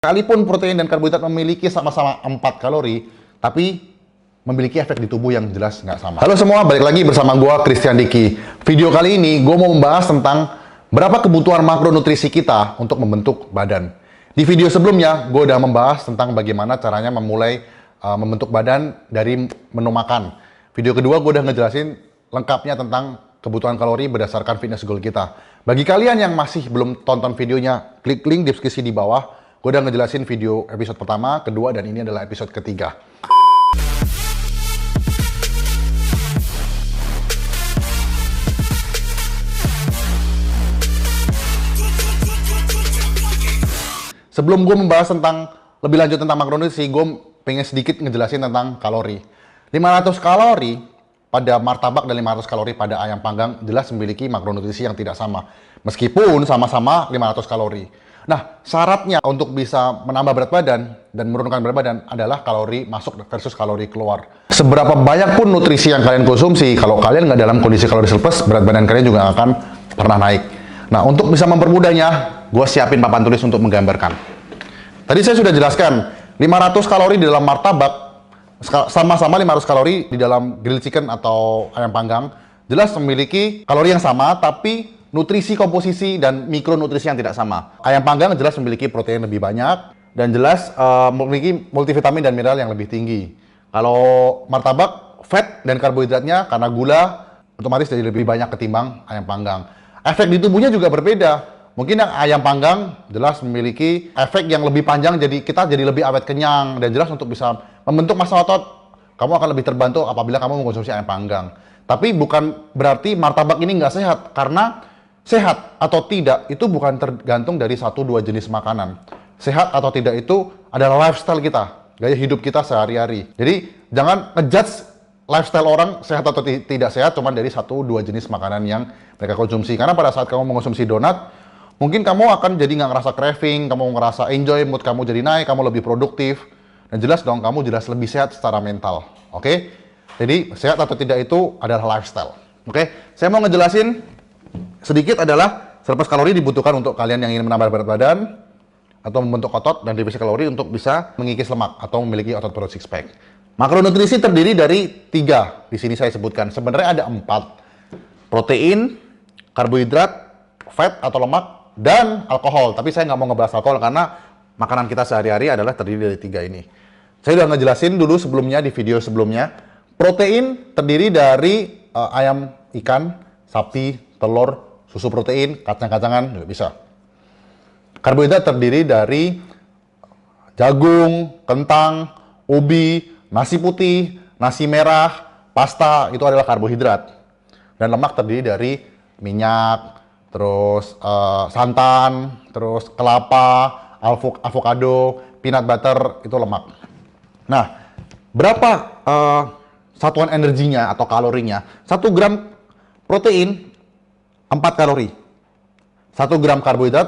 Sekalipun protein dan karbohidrat memiliki sama-sama 4 kalori, tapi memiliki efek di tubuh yang jelas nggak sama. Halo semua, balik lagi bersama gua Christian Diki. Video kali ini gue mau membahas tentang berapa kebutuhan makronutrisi kita untuk membentuk badan. Di video sebelumnya, gue udah membahas tentang bagaimana caranya memulai membentuk badan dari menu makan. Video kedua, gue udah ngejelasin lengkapnya tentang kebutuhan kalori berdasarkan fitness goal kita. Bagi kalian yang masih belum tonton videonya, klik link deskripsi di bawah. Gue udah ngejelasin video episode pertama, kedua, dan ini adalah episode ketiga. Sebelum gue membahas tentang lebih lanjut tentang makronutrisi, gue pengen sedikit ngejelasin tentang kalori. 500 kalori pada martabak dan 500 kalori pada ayam panggang jelas memiliki makronutrisi yang tidak sama. Meskipun sama-sama 500 kalori. Nah, syaratnya untuk bisa menambah berat badan dan menurunkan berat badan adalah kalori masuk versus kalori keluar. Seberapa banyak pun nutrisi yang kalian konsumsi, kalau kalian nggak dalam kondisi kalori surplus, berat badan kalian juga akan pernah naik. Nah, untuk bisa mempermudahnya, gue siapin papan tulis untuk menggambarkan. Tadi saya sudah jelaskan, 500 kalori di dalam martabak, sama-sama 500 kalori di dalam grilled chicken atau ayam panggang, jelas memiliki kalori yang sama, tapi nutrisi, komposisi, dan mikronutrisi yang tidak sama. Ayam panggang jelas memiliki protein lebih banyak, dan jelas memiliki multivitamin dan mineral yang lebih tinggi. Kalau martabak, fat dan karbohidratnya karena gula, otomatis jadi lebih banyak ketimbang ayam panggang. Efek di tubuhnya juga berbeda. Mungkin yang ayam panggang jelas memiliki efek yang lebih panjang, jadi kita jadi lebih awet kenyang, dan jelas untuk bisa membentuk massa otot, kamu akan lebih terbantu apabila kamu mengkonsumsi ayam panggang. Tapi bukan berarti martabak ini nggak sehat, karena sehat atau tidak itu bukan tergantung dari 1-2 jenis makanan. Sehat atau tidak itu adalah lifestyle kita, gaya hidup kita sehari-hari. Jadi jangan ngejudge lifestyle orang sehat atau tidak sehat cuma dari 1-2 jenis makanan yang mereka konsumsi. Karena pada saat kamu mengkonsumsi donat, mungkin kamu akan jadi nggak ngerasa craving, kamu ngerasa enjoy, mood kamu jadi naik, kamu lebih produktif. Dan jelas dong, kamu jelas lebih sehat secara mental. Oke? Jadi sehat atau tidak itu adalah lifestyle. Oke? Saya mau ngejelasin sedikit adalah surplus kalori dibutuhkan untuk kalian yang ingin menambah berat badan atau membentuk otot, dan defisit kalori untuk bisa mengikis lemak atau memiliki otot perut six pack. Makronutrisi terdiri dari 3. Di sini saya sebutkan. Sebenarnya ada 4. Protein, karbohidrat, fat atau lemak, dan alkohol. Tapi saya nggak mau ngebahas alkohol karena makanan kita sehari-hari adalah terdiri dari 3 ini. Saya udah ngejelasin dulu sebelumnya di video sebelumnya. Protein terdiri dari ayam, ikan, sapi, telur, susu protein, kacang-kacangan, juga bisa. Karbohidrat terdiri dari jagung, kentang, ubi, nasi putih, nasi merah, pasta, itu adalah karbohidrat. Dan lemak terdiri dari minyak, terus santan, terus kelapa, avocado, peanut butter, itu lemak. Nah, berapa satuan energinya atau kalorinya? 1 gram protein 4 kalori, 1 gram karbohidrat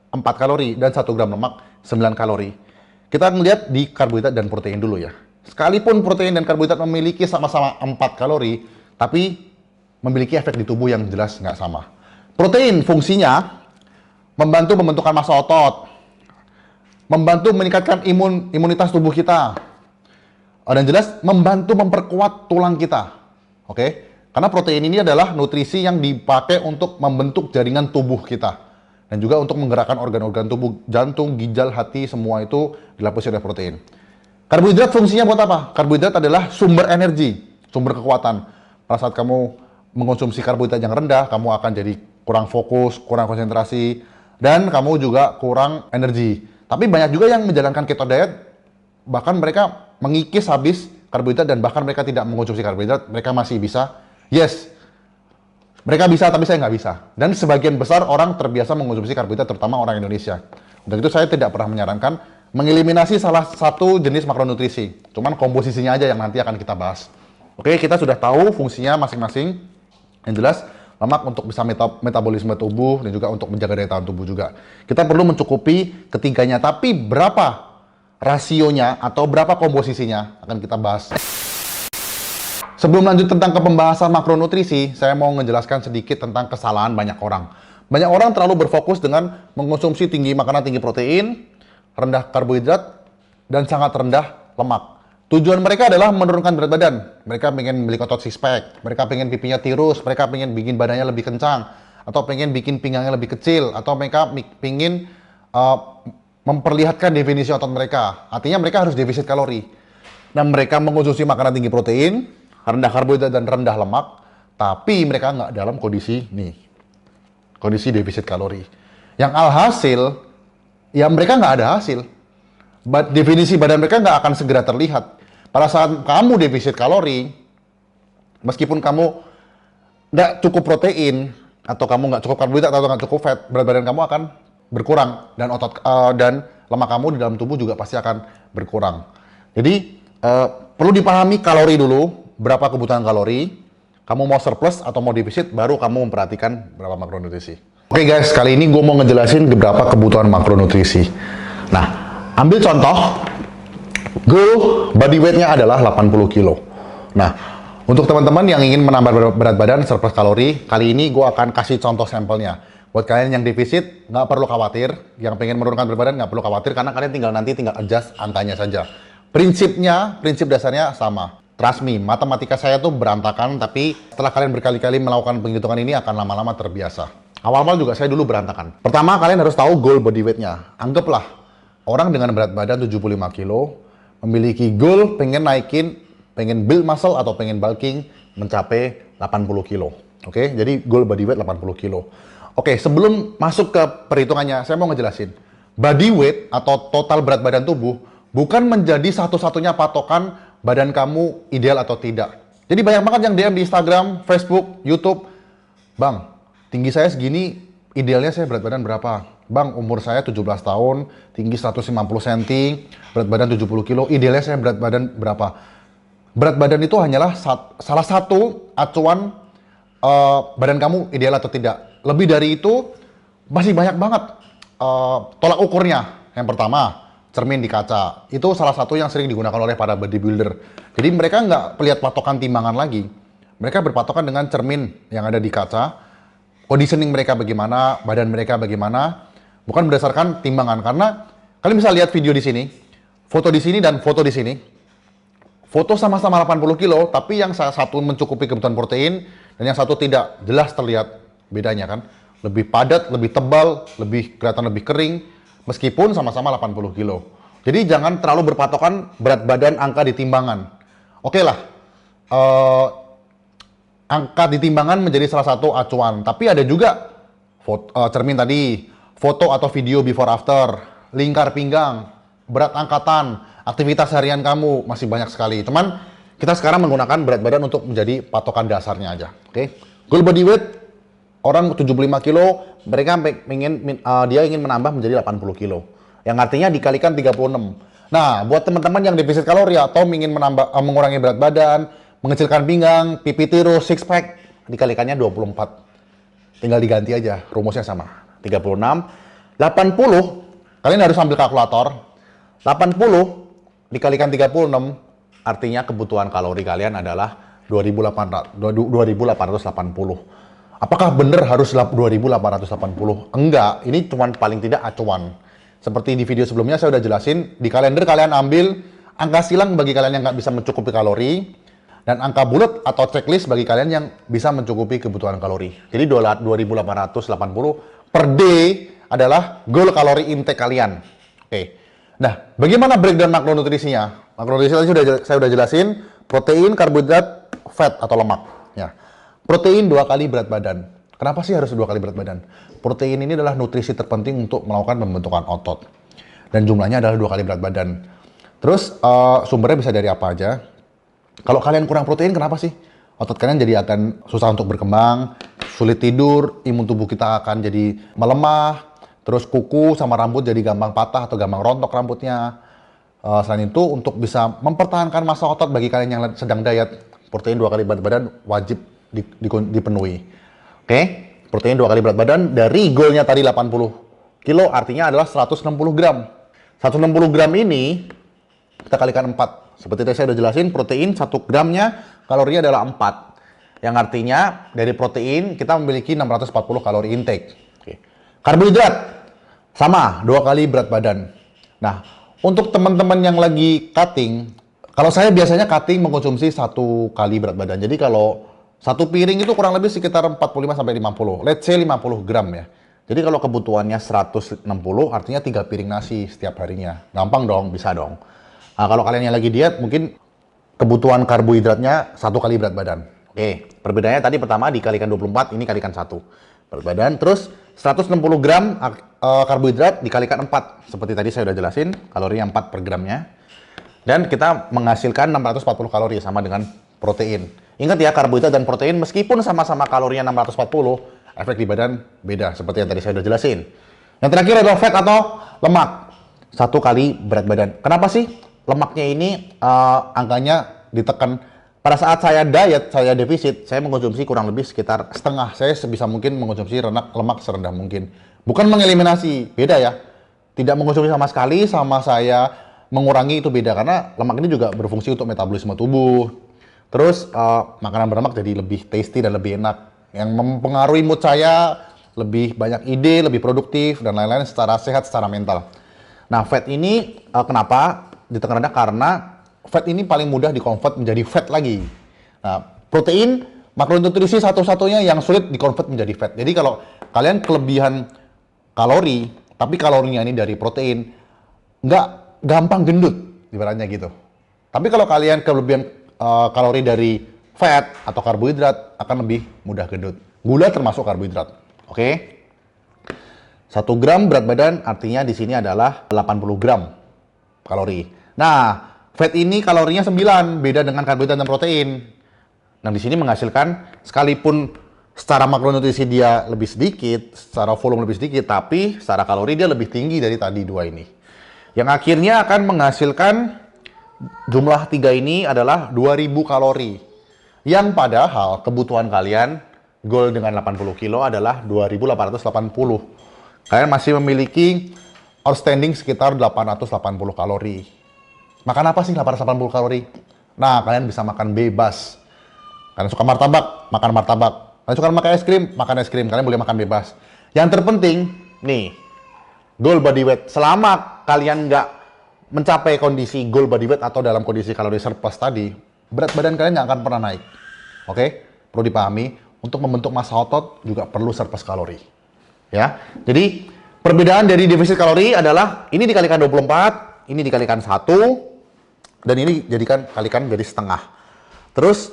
4 kalori, dan 1 gram lemak 9 kalori. Kita melihat di karbohidrat dan protein dulu ya. Sekalipun protein dan karbohidrat memiliki sama-sama 4 kalori, tapi memiliki efek di tubuh yang jelas nggak sama. Protein fungsinya membantu pembentukan massa otot, membantu meningkatkan imunitas tubuh kita, dan jelas membantu memperkuat tulang kita. Oke? Karena protein ini adalah nutrisi yang dipakai untuk membentuk jaringan tubuh kita. Dan juga untuk menggerakkan organ-organ tubuh, jantung, ginjal, hati, semua itu dilapisi oleh protein. Karbohidrat fungsinya buat apa? Karbohidrat adalah sumber energi, sumber kekuatan. Pada saat kamu mengkonsumsi karbohidrat yang rendah, kamu akan jadi kurang fokus, kurang konsentrasi, dan kamu juga kurang energi. Tapi banyak juga yang menjalankan keto diet, bahkan mereka mengikis habis karbohidrat, dan bahkan mereka tidak mengkonsumsi karbohidrat, mereka masih bisa. Yes, mereka bisa, tapi saya nggak bisa. Dan sebagian besar orang terbiasa mengkonsumsi karbohidrat, terutama orang Indonesia. Untuk itu saya tidak pernah menyarankan mengeliminasi salah satu jenis makronutrisi. Cuman komposisinya aja yang nanti akan kita bahas. Oke, kita sudah tahu fungsinya masing-masing. Yang jelas, lemak untuk bisa metabolisme tubuh, dan juga untuk menjaga daya tahan tubuh juga. Kita perlu mencukupi ketiganya, tapi berapa rasionya atau berapa komposisinya akan kita bahas. Sebelum lanjut tentang ke pembahasan makronutrisi, saya mau menjelaskan sedikit tentang kesalahan banyak orang. Banyak orang terlalu berfokus dengan mengkonsumsi makanan tinggi protein, rendah karbohidrat, dan sangat rendah lemak. Tujuan mereka adalah menurunkan berat badan. Mereka pengen beli otot six pack, mereka pengen pipinya tirus, mereka pengen bikin badannya lebih kencang, atau pengen bikin pinggangnya lebih kecil, atau mereka pengen memperlihatkan definisi otot mereka. Artinya mereka harus defisit kalori. Dan mereka mengonsumsi makanan tinggi protein, rendah karbohidrat dan rendah lemak, tapi mereka nggak dalam kondisi kondisi defisit kalori. Yang alhasil, ya mereka nggak ada hasil. Definisi badan mereka nggak akan segera terlihat. Pada saat kamu defisit kalori, meskipun kamu nggak cukup protein, atau kamu nggak cukup karbohidrat, atau nggak cukup fat, berat badan kamu akan berkurang, dan dan lemak kamu di dalam tubuh juga pasti akan berkurang. Jadi perlu dipahami kalori dulu, berapa kebutuhan kalori. Kamu mau surplus atau mau defisit, baru kamu memperhatikan berapa makronutrisi. Oke guys, kali ini gue mau ngejelasin beberapa kebutuhan makronutrisi. Nah, ambil contoh, goal body weight-nya adalah 80 kilo. Nah, untuk teman-teman yang ingin menambah berat badan surplus kalori, kali ini gue akan kasih contoh sampelnya. Buat kalian yang defisit, nggak perlu khawatir. Yang pengen menurunkan berat badan, nggak perlu khawatir, karena kalian tinggal adjust angkanya saja. Prinsip dasarnya sama. Trust me, matematika saya tuh berantakan, tapi setelah kalian berkali-kali melakukan penghitungan ini akan lama-lama terbiasa. Awal-awal juga saya dulu berantakan. Pertama, kalian harus tahu goal body weight-nya. Anggaplah, orang dengan berat badan 75 kilo, memiliki goal pengen build muscle atau pengen bulking mencapai 80 kilo. Oke, jadi goal body weight 80 kilo. Oke, sebelum masuk ke perhitungannya, saya mau ngejelasin. Body weight atau total berat badan tubuh bukan menjadi satu-satunya patokan badan kamu ideal atau tidak. Jadi banyak banget yang DM di Instagram, Facebook, YouTube. Bang, tinggi saya segini, idealnya saya berat badan berapa? Bang, umur saya 17 tahun, tinggi 150 cm, berat badan 70 kilo, idealnya saya berat badan berapa? Berat badan itu hanyalah salah satu acuan badan kamu ideal atau tidak. Lebih dari itu, masih banyak banget tolak ukurnya. Yang pertama, cermin di kaca. Itu salah satu yang sering digunakan oleh para bodybuilder. Jadi mereka nggak lihat patokan timbangan lagi. Mereka berpatokan dengan cermin yang ada di kaca. Conditioning mereka bagaimana, badan mereka bagaimana, bukan berdasarkan timbangan. Karena kalian bisa lihat video di sini, foto di sini dan foto di sini. Foto sama-sama 80 kilo, tapi yang satu mencukupi kebutuhan protein dan yang satu tidak. Jelas terlihat bedanya kan. Lebih padat, lebih tebal, kelihatan lebih kering. Meskipun sama-sama 80 kilo. Jadi jangan terlalu berpatokan berat badan angka di timbangan. Oke lah, angka di timbangan menjadi salah satu acuan. Tapi ada juga cermin tadi, foto atau video before after, lingkar pinggang, berat angkatan, aktivitas harian kamu, masih banyak sekali. Cuman kita sekarang menggunakan berat badan untuk menjadi patokan dasarnya aja. Oke, goal body weight, orang 75 kilo, mereka dia ingin menambah menjadi 80 kilo. Yang artinya dikalikan 36. Nah, buat teman-teman yang defisit kalori atau ingin mengurangi berat badan, mengecilkan pinggang, pipi tirus, six pack, dikalikannya 24. Tinggal diganti aja, rumusnya sama. 36, 80, kalian harus ambil kalkulator. 80 dikalikan 36, artinya kebutuhan kalori kalian adalah 2880. Apakah benar harus 2880? Enggak, ini cuma paling tidak acuan. Seperti di video sebelumnya saya udah jelasin, di kalender kalian ambil angka silang bagi kalian yang nggak bisa mencukupi kalori, dan angka bulat atau checklist bagi kalian yang bisa mencukupi kebutuhan kalori. Jadi 2880 per day adalah goal kalori intake kalian. Oke. Nah, bagaimana breakdown makronutrisinya? Makronutrisi tadi saya udah jelasin, protein, karbohidrat, fat atau lemak. Ya. Protein 2 kali berat badan. Kenapa sih harus 2 kali berat badan? Protein ini adalah nutrisi terpenting untuk melakukan pembentukan otot. Dan jumlahnya adalah 2 kali berat badan. Terus sumbernya bisa dari apa aja? Kalau kalian kurang protein, kenapa sih? Otot kalian jadi akan susah untuk berkembang, sulit tidur, imun tubuh kita akan jadi melemah, terus kuku sama rambut jadi gampang patah atau gampang rontok rambutnya. Selain itu, untuk bisa mempertahankan massa otot bagi kalian yang sedang diet, protein 2 kali berat badan wajib dipenuhi. Oke, protein 2 kali berat badan dari goalnya tadi 80 kilo, artinya adalah 160 gram. 160 gram ini kita kalikan 4. Seperti tadi saya udah jelasin, protein 1 gramnya kalorinya adalah 4. Yang artinya dari protein kita memiliki 640 kalori intake. Oke. Karbohidrat sama 2 kali berat badan. Nah, untuk teman-teman yang lagi cutting, kalau saya biasanya cutting mengkonsumsi 1 kali berat badan. Jadi kalau satu piring itu kurang lebih sekitar 45 sampai 50. Let's say 50 gram ya. Jadi kalau kebutuhannya 160, artinya 3 piring nasi setiap harinya. Gampang dong, bisa dong. Nah, kalau kalian yang lagi diet, mungkin kebutuhan karbohidratnya 1 kali berat badan. Oke, perbedaannya tadi pertama dikalikan 24, ini kalikan 1 berat badan. Terus 160 gram karbohidrat dikalikan 4. Seperti tadi saya udah jelasin, kalorinya 4 per gramnya. Dan kita menghasilkan 640 kalori sama dengan protein. Ingat ya, karbohidrat dan protein meskipun sama-sama kalorinya 640, efek di badan beda seperti yang tadi saya udah jelasin. Yang terakhir adalah fat atau lemak. 1 kali berat badan. Kenapa sih lemaknya ini angkanya ditekan? Pada saat saya diet, saya defisit, saya mengkonsumsi kurang lebih sekitar setengah. Saya sebisa mungkin mengkonsumsi lemak serendah mungkin. Bukan mengeliminasi, beda ya. Tidak mengkonsumsi sama sekali sama saya mengurangi itu beda. Karena lemak ini juga berfungsi untuk metabolisme tubuh. Terus makanan berlemak jadi lebih tasty dan lebih enak. Yang mempengaruhi mood saya, lebih banyak ide, lebih produktif, dan lain-lain secara sehat, secara mental. Nah, fat ini kenapa ditekan rendah? Karena fat ini paling mudah dikonvert menjadi fat lagi. Nah, protein, makronutrisi satu-satunya yang sulit dikonvert menjadi fat. Jadi kalau kalian kelebihan kalori, tapi kalorinya ini dari protein, nggak gampang gendut, ibaratnya gitu. Tapi kalau kalian kelebihan kalori dari fat atau karbohidrat, akan lebih mudah gendut. Gula termasuk karbohidrat, oke? 1 gram berat badan artinya di sini adalah 80 gram kalori. Nah, fat ini kalorinya 9, beda dengan karbohidrat dan protein. Nah, di sini menghasilkan, sekalipun secara makronutrisi dia lebih sedikit, secara volume lebih sedikit, tapi secara kalori dia lebih tinggi dari tadi 2 ini. Yang akhirnya akan menghasilkan jumlah 3 ini adalah 2000 kalori. Yang padahal kebutuhan kalian, goal dengan 80 kilo adalah 2880. Kalian masih memiliki outstanding sekitar 880 kalori. Makan apa sih 880 kalori? Nah, kalian bisa makan bebas. Kalian suka martabak, makan martabak. Kalian suka makan es krim, makan es krim. Kalian boleh makan bebas. Yang terpenting, nih, goal body weight. Selama kalian nggak mencapai kondisi goal body weight atau dalam kondisi kalori surplus tadi, berat badan kalian nggak akan pernah naik. Oke? Perlu dipahami, untuk membentuk massa otot juga perlu surplus kalori. Ya, jadi perbedaan dari defisit kalori adalah ini dikalikan 24, ini dikalikan 1, dan ini kalikan dari setengah. Terus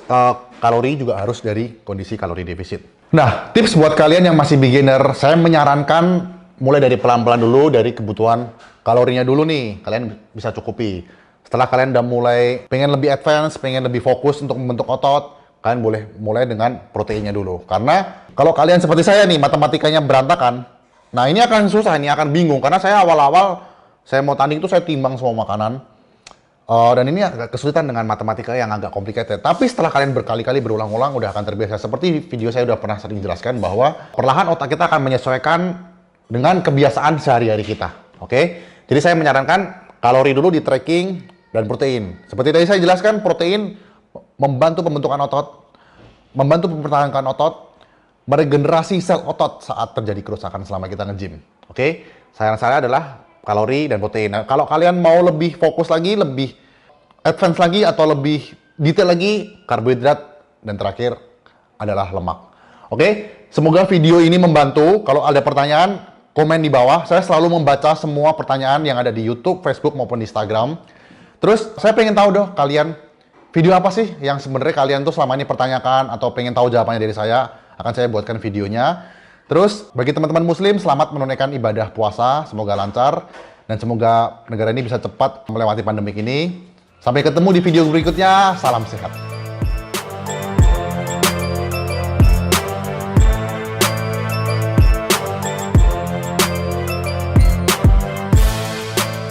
kalori juga harus dari kondisi kalori defisit. Nah, tips buat kalian yang masih beginner, saya menyarankan mulai dari pelan-pelan dulu, dari kebutuhan kalorinya dulu nih, kalian bisa cukupi. Setelah kalian udah mulai pengen lebih advance, pengen lebih fokus untuk membentuk otot, kalian boleh mulai dengan proteinnya dulu. Karena kalau kalian seperti saya nih, matematikanya berantakan, nah ini akan susah, ini akan bingung. Karena saya awal-awal, saya mau tanding itu saya timbang semua makanan. Dan ini agak kesulitan dengan matematika yang agak complicated. Tapi setelah kalian berkali-kali berulang-ulang, udah akan terbiasa. Seperti video saya udah pernah sering jelaskan bahwa perlahan otak kita akan menyesuaikan dengan kebiasaan sehari-hari kita. Oke? Jadi saya menyarankan kalori dulu di tracking dan protein. Seperti tadi saya jelaskan, protein membantu pembentukan otot, membantu mempertahankan otot, meregenerasi sel otot saat terjadi kerusakan selama kita nge-gym. Oke? Saran saya adalah kalori dan protein. Nah, kalau kalian mau lebih fokus lagi, lebih advance lagi, atau lebih detail lagi, karbohidrat, dan terakhir adalah lemak. Oke? Semoga video ini membantu. Kalau ada pertanyaan, komen di bawah. Saya selalu membaca semua pertanyaan yang ada di YouTube, Facebook, maupun di Instagram. Terus, saya pengen tahu dong, kalian video apa sih yang sebenarnya kalian tuh selama ini pertanyakan atau pengen tahu jawabannya dari saya, akan saya buatkan videonya. Terus, bagi teman-teman muslim, selamat menunaikan ibadah puasa, semoga lancar, dan semoga negara ini bisa cepat melewati pandemi ini. Sampai ketemu di video berikutnya, salam sehat.